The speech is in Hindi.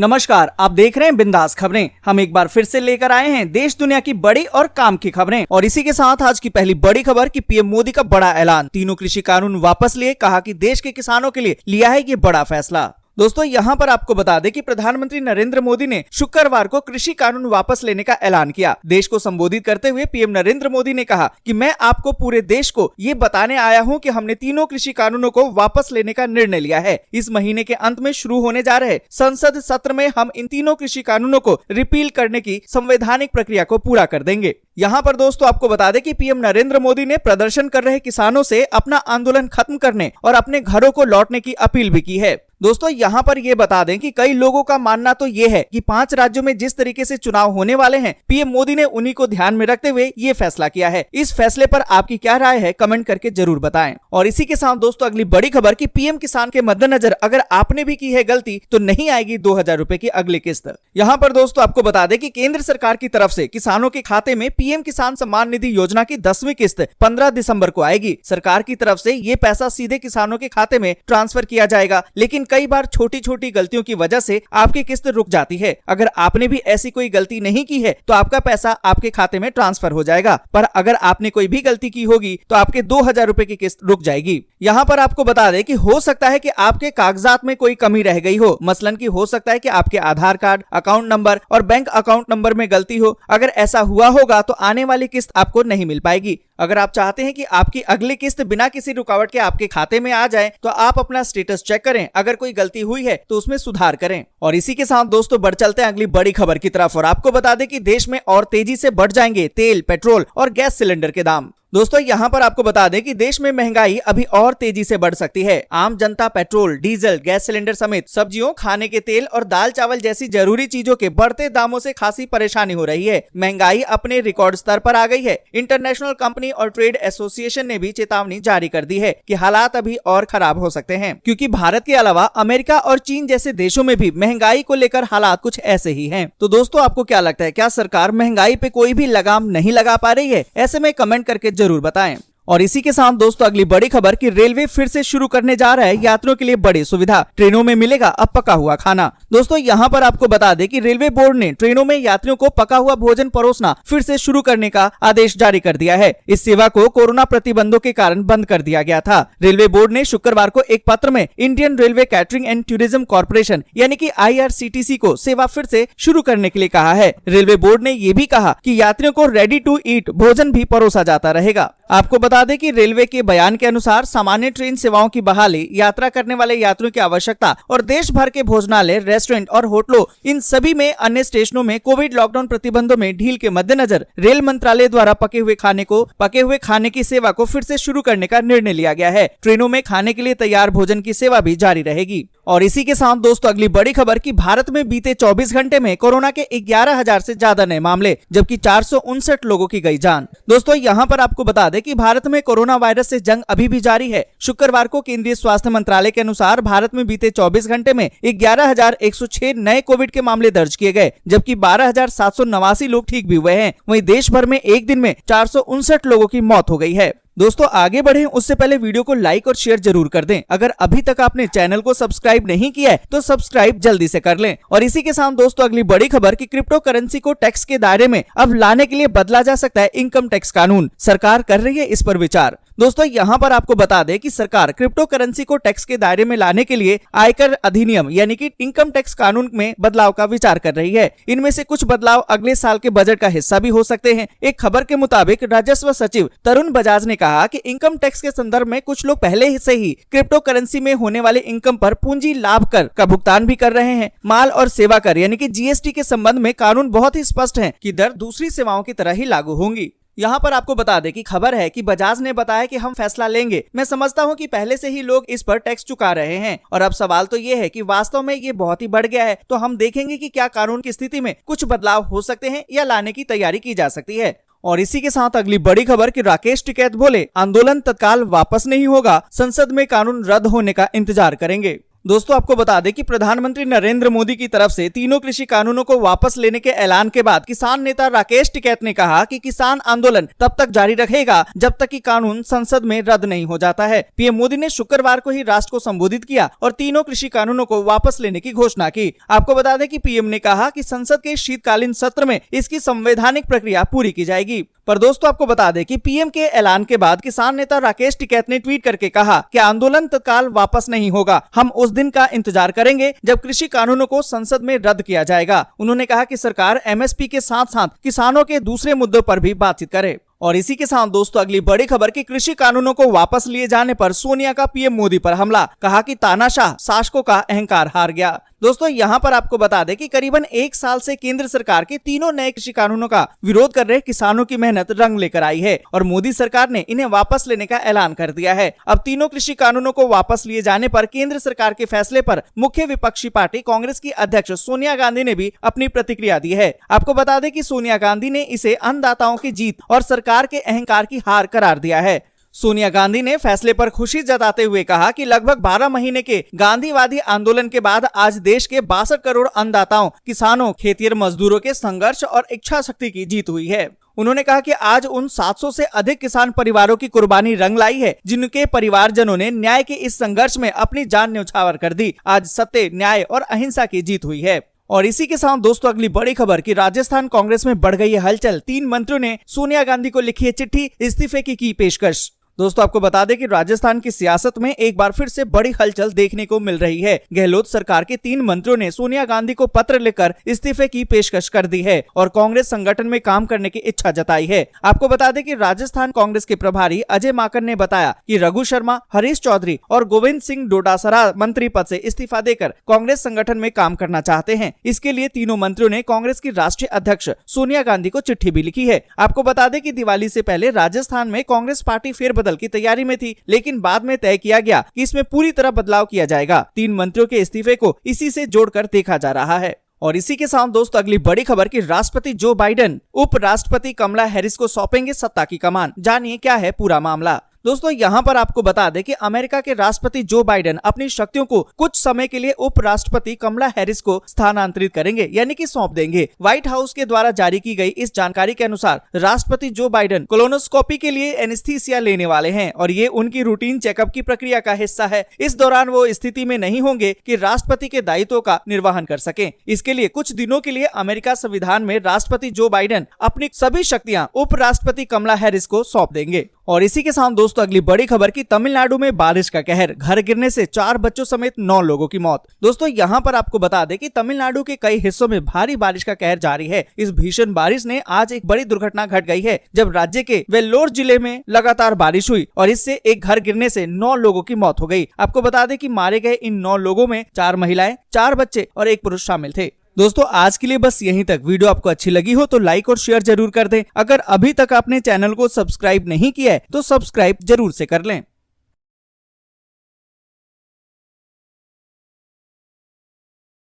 नमस्कार, आप देख रहे हैं बिंदास खबरें। हम एक बार फिर से लेकर आए हैं देश दुनिया की बड़ी और काम की खबरें। और इसी के साथ आज की पहली बड़ी खबर कि पीएम मोदी का बड़ा ऐलान, तीनों कृषि कानून वापस लिए, कहा कि देश के किसानों के लिए लिया है ये बड़ा फैसला। दोस्तों यहाँ पर आपको बता दें कि प्रधानमंत्री नरेंद्र मोदी ने शुक्रवार को कृषि कानून वापस लेने का ऐलान किया। देश को संबोधित करते हुए पीएम नरेंद्र मोदी ने कहा कि मैं आपको पूरे देश को ये बताने आया हूँ कि हमने तीनों कृषि कानूनों को वापस लेने का निर्णय लिया है। इस महीने के अंत में शुरू होने जा रहे संसद सत्र में हम इन तीनों कृषि कानूनों को रिपील करने की संवैधानिक प्रक्रिया को पूरा कर देंगे। यहाँ पर दोस्तों आपको बता दें कि पीएम नरेंद्र मोदी ने प्रदर्शन कर रहे किसानों से अपना आंदोलन खत्म करने और अपने घरों को लौटने की अपील भी की है। दोस्तों यहाँ पर ये बता दें कि कई लोगों का मानना तो ये है कि 5 राज्यों में जिस तरीके से चुनाव होने वाले हैं, पीएम मोदी ने उन्हीं को ध्यान में रखते हुए ये फैसला किया है। इस फैसले पर आपकी क्या राय है, कमेंट करके जरूर बताएं। और इसी के साथ दोस्तों अगली बड़ी खबर कि पीएम किसान के मद्देनजर अगर आपने भी की है गलती तो नहीं आएगी 2000 रुपए की अगली किस्त। यहाँ पर दोस्तों आपको बता दें कि केंद्र सरकार की तरफ से किसानों के खाते में पीएम किसान सम्मान निधि योजना की 10वीं किस्त 15 दिसंबर को आएगी। सरकार की तरफ से ये पैसा सीधे किसानों के खाते में ट्रांसफर किया जाएगा, लेकिन कई बार छोटी गलतियों की वजह से आपकी किस्त रुक जाती है। अगर आपने भी ऐसी कोई गलती नहीं की है तो आपका पैसा आपके खाते में ट्रांसफर हो जाएगा, पर अगर आपने कोई भी गलती की होगी तो आपके 2000 रुपए की किस्त रुक जाएगी। यहाँ पर आपको बता दें कि हो सकता है कि आपके कागजात में कोई कमी रह गई हो, मसलन कि हो सकता है कि आपके आधार कार्ड, अकाउंट नंबर और बैंक अकाउंट नंबर में गलती हो। अगर ऐसा हुआ होगा तो आने वाली किस्त आपको नहीं मिल पाएगी। अगर आप चाहते हैं कि आपकी अगली किस्त बिना किसी रुकावट के आपके खाते में आ जाए तो आप अपना स्टेटस चेक करें। अगर कोई गलती हुई है तो उसमें सुधार करें। और इसी के साथ दोस्तों बढ़ चलते हैं अगली बड़ी खबर की तरफ और आपको बता दें कि देश में और तेजी से बढ़ जाएंगे तेल, पेट्रोल और गैस सिलेंडर के दाम। दोस्तों यहाँ पर आपको बता दें कि देश में महंगाई अभी और तेजी से बढ़ सकती है। आम जनता पेट्रोल, डीजल, गैस सिलेंडर समेत सब्जियों, खाने के तेल और दाल चावल जैसी जरूरी चीजों के बढ़ते दामों से खासी परेशानी हो रही है। महंगाई अपने रिकॉर्ड स्तर पर आ गई है। इंटरनेशनल कंपनी और ट्रेड एसोसिएशन ने भी चेतावनी जारी कर दी है कि हालात अभी और खराब हो सकते हैं, क्योंकि भारत के अलावा अमेरिका और चीन जैसे देशों में भी महंगाई को लेकर हालात कुछ ऐसे ही हैं। तो दोस्तों आपको क्या लगता है, क्या सरकार महंगाई पे कोई भी लगाम नहीं लगा पा रही है? ऐसे में कमेंट करके जरूर बताएं। और इसी के साथ दोस्तों अगली बड़ी खबर कि रेलवे फिर से शुरू करने जा रहा है यात्रियों के लिए बड़ी सुविधा, ट्रेनों में मिलेगा अब पका हुआ खाना। दोस्तों यहाँ पर आपको बता दें कि रेलवे बोर्ड ने ट्रेनों में यात्रियों को पका हुआ भोजन परोसना फिर से शुरू करने का आदेश जारी कर दिया है। इस सेवा को कोरोना प्रतिबंधों के कारण बंद कर दिया गया था। रेलवे बोर्ड ने शुक्रवार को एक पत्र में Indian railway catering and tourism corporation यानी कि IRCTC को सेवा फिर से शुरू करने के लिए कहा है। रेलवे बोर्ड ने ये भी कहा कि यात्रियों को रेडी टू ईट भोजन भी परोसा जाता रहेगा। आपको बता दें कि रेलवे के बयान के अनुसार सामान्य ट्रेन सेवाओं की बहाली, यात्रा करने वाले यात्रियों की आवश्यकता और देश भर के भोजनालय, रेस्टोरेंट और होटलों, इन सभी में अन्य स्टेशनों में कोविड लॉकडाउन प्रतिबंधों में ढील के मद्देनजर रेल मंत्रालय द्वारा पके हुए खाने की सेवा को फिर से शुरू करने का निर्णय लिया गया है। ट्रेनों में खाने के लिए तैयार भोजन की सेवा भी जारी रहेगी। और इसी के साथ दोस्तों अगली बड़ी खबर कि भारत में बीते 24 घंटे में कोरोना के 11,000 से ज्यादा नए मामले, जबकि 459 लोगों की गई जान। दोस्तों यहाँ पर आपको बता दें कि भारत में कोरोना वायरस से जंग अभी भी जारी है। शुक्रवार को केंद्रीय स्वास्थ्य मंत्रालय के अनुसार भारत में बीते 24 घंटे में 11,106 नए कोविड के मामले दर्ज किए गए, जबकि 12,789 लोग ठीक भी हुए हैं। वहीं देश भर में एक दिन में 459 लोगों की मौत हो गई है। दोस्तों आगे बढ़े उससे पहले वीडियो को लाइक और शेयर जरूर कर दें। अगर अभी तक आपने चैनल को सब्सक्राइब नहीं किया है तो सब्सक्राइब जल्दी से कर लें। और इसी के साथ दोस्तों अगली बड़ी खबर कि क्रिप्टो करेंसी को टैक्स के दायरे में अब लाने के लिए बदला जा सकता है इनकम टैक्स कानून। सरकार कर रही है इस पर विचार। दोस्तों यहाँ पर आपको बता दें कि सरकार क्रिप्टो करेंसी को टैक्स के दायरे में लाने के लिए आयकर अधिनियम यानी कि इनकम टैक्स कानून में बदलाव का विचार कर रही है। इनमें से कुछ बदलाव अगले साल के बजट का हिस्सा भी हो सकते हैं। एक खबर के मुताबिक राजस्व सचिव तरुण बजाज ने कहा कि इनकम टैक्स के संदर्भ में कुछ लोग पहले से ही क्रिप्टो करेंसी में होने वाले इनकम पर पूंजी लाभ कर का भुगतान भी कर रहे हैं। माल और सेवा कर यानी कि GST के संबंध में कानून बहुत ही स्पष्ट है कि दर दूसरी सेवाओं की तरह ही लागू होंगी। यहाँ पर आपको बता दें कि खबर है कि बजाज ने बताया कि हम फैसला लेंगे। मैं समझता हूँ कि पहले से ही लोग इस पर टैक्स चुका रहे हैं और अब सवाल तो ये है कि वास्तव में ये बहुत ही बढ़ गया है। तो हम देखेंगे कि क्या कानून की स्थिति में कुछ बदलाव हो सकते हैं या लाने की तैयारी की जा सकती है। और इसी के साथ अगली बड़ी खबर कि राकेश टिकैत बोले आंदोलन तत्काल वापस नहीं होगा, संसद में कानून रद्द होने का इंतजार करेंगे। दोस्तों आपको बता दें कि प्रधानमंत्री नरेंद्र मोदी की तरफ से तीनों कृषि कानूनों को वापस लेने के ऐलान के बाद किसान नेता राकेश टिकैत ने कहा कि किसान आंदोलन तब तक जारी रखेगा जब तक कि कानून संसद में रद्द नहीं हो जाता है। पीएम मोदी ने शुक्रवार को ही राष्ट्र को संबोधित किया और तीनों कृषि कानूनों को वापस लेने की घोषणा की। आपको बता दें कि पीएम ने कहा कि संसद के शीतकालीन सत्र में इसकी संवैधानिक प्रक्रिया पूरी की जाएगी। पर दोस्तों आपको बता दें कि पीएम के ऐलान के बाद किसान नेता राकेश टिकैत ने ट्वीट करके कहा कि आंदोलन तत्काल वापस नहीं होगा, हम उस दिन का इंतजार करेंगे जब कृषि कानूनों को संसद में रद्द किया जाएगा। उन्होंने कहा कि सरकार एमएसपी के साथ साथ किसानों के दूसरे मुद्दों पर भी बातचीत करे। और इसी के साथ दोस्तों अगली बड़ी खबर की कृषि कानूनों को वापस लिए जाने पर सोनिया का पीएम मोदी पर हमला, कहा कि तानाशाह शासकों का अहंकार हार गया। दोस्तों यहाँ पर आपको बता दें कि करीबन 1 साल से केंद्र सरकार के तीनों नए कृषि कानूनों का विरोध कर रहे किसानों की मेहनत रंग लेकर आई है और मोदी सरकार ने इन्हें वापस लेने का ऐलान कर दिया है। अब तीनों कृषि कानूनों को वापस लिए जाने पर केंद्र सरकार के फैसले पर मुख्य विपक्षी पार्टी कांग्रेस की अध्यक्ष सोनिया गांधी ने भी अपनी प्रतिक्रिया दी है। आपको बता दें कि सोनिया गांधी ने इसे अन्नदाताओं की जीत और सरकार के अहंकार की हार करार दिया है। सोनिया गांधी ने फैसले पर खुशी जताते हुए कहा कि लगभग 12 महीने के गांधीवादी आंदोलन के बाद आज देश के 62 करोड़ अन्नदाताओं, किसानों, खेतिहर मजदूरों के संघर्ष और इच्छा शक्ति की जीत हुई है। उन्होंने कहा कि आज उन 700 से अधिक किसान परिवारों की कुर्बानी रंग लाई है जिनके परिवारजनों ने न्याय के इस संघर्ष में अपनी जान न्यौछावर कर दी। आज सत्य, न्याय और अहिंसा की जीत हुई है। और इसी के साथ दोस्तों अगली बड़ी खबर कि राजस्थान कांग्रेस में बढ़ गई है हलचल, 3 मंत्रियों ने सोनिया गांधी को लिखी है चिट्ठी, इस्तीफे की पेशकश। दोस्तों आपको बता दें कि राजस्थान की सियासत में एक बार फिर से बड़ी हलचल देखने को मिल रही है। गहलोत सरकार के 3 मंत्रियों ने सोनिया गांधी को पत्र लिखकर इस्तीफे की पेशकश कर दी है और कांग्रेस संगठन में काम करने की इच्छा जताई है। आपको बता दें कि राजस्थान कांग्रेस के प्रभारी अजय माकन ने बताया कि रघु शर्मा, हरीश चौधरी और गोविंद सिंह डोटासरा मंत्री पद से इस्तीफा देकर कांग्रेस संगठन में काम करना चाहते हैं। इसके लिए तीनों मंत्रियों ने कांग्रेस की राष्ट्रीय अध्यक्ष सोनिया गांधी को चिट्ठी भी लिखी है। आपको बता दें कि दिवाली से पहले राजस्थान में कांग्रेस पार्टी फेरबदल की तैयारी में थी, लेकिन बाद में तय किया गया कि इसमें पूरी तरह बदलाव किया जाएगा। 3 मंत्रियों के इस्तीफे को इसी से जोड़कर देखा जा रहा है। और इसी के साथ दोस्तों अगली बड़ी खबर कि राष्ट्रपति जो बाइडेन उपराष्ट्रपति कमला हैरिस को सौंपेंगे सत्ता की कमान। जानिए क्या है पूरा मामला। दोस्तों यहाँ पर आपको बता दें कि अमेरिका के राष्ट्रपति जो बाइडेन अपनी शक्तियों को कुछ समय के लिए उपराष्ट्रपति कमला हैरिस को स्थानांतरित करेंगे, यानी कि सौंप देंगे। व्हाइट हाउस के द्वारा जारी की गई इस जानकारी के अनुसार राष्ट्रपति जो बाइडेन कोलोनोस्कोपी के लिए एनेस्थीसिया लेने वाले हैं और ये उनकी रूटीन चेकअप की प्रक्रिया का हिस्सा है। इस दौरान वो स्थिति में नहीं होंगे कि राष्ट्रपति के दायित्वों का निर्वहन कर सकें। इसके लिए कुछ दिनों के लिए अमेरिका संविधान में राष्ट्रपति जो बाइडेन अपनी सभी शक्तियां उपराष्ट्रपति कमला हैरिस को सौंप देंगे। और इसी के साथ दोस्तों अगली बड़ी खबर की तमिलनाडु में बारिश का कहर, घर गिरने से 4 बच्चों समेत 9 लोगों की मौत। दोस्तों यहाँ पर आपको बता दें कि तमिलनाडु के कई हिस्सों में भारी बारिश का कहर जारी है। इस भीषण बारिश ने आज एक बड़ी दुर्घटना घट गई है जब राज्य के वेल्लोर जिले में लगातार बारिश हुई और इससे एक घर गिरने से 9 लोगों की मौत हो गई। आपको बता दें कि मारे गए इन 9 लोगों में 4 महिलाएं, 4 बच्चे और 1 पुरुष शामिल थे। दोस्तों आज के लिए बस यहीं तक। वीडियो आपको अच्छी लगी हो तो लाइक और शेयर जरूर कर दें। अगर अभी तक आपने चैनल को सब्सक्राइब नहीं किया है तो सब्सक्राइब जरूर से कर लें।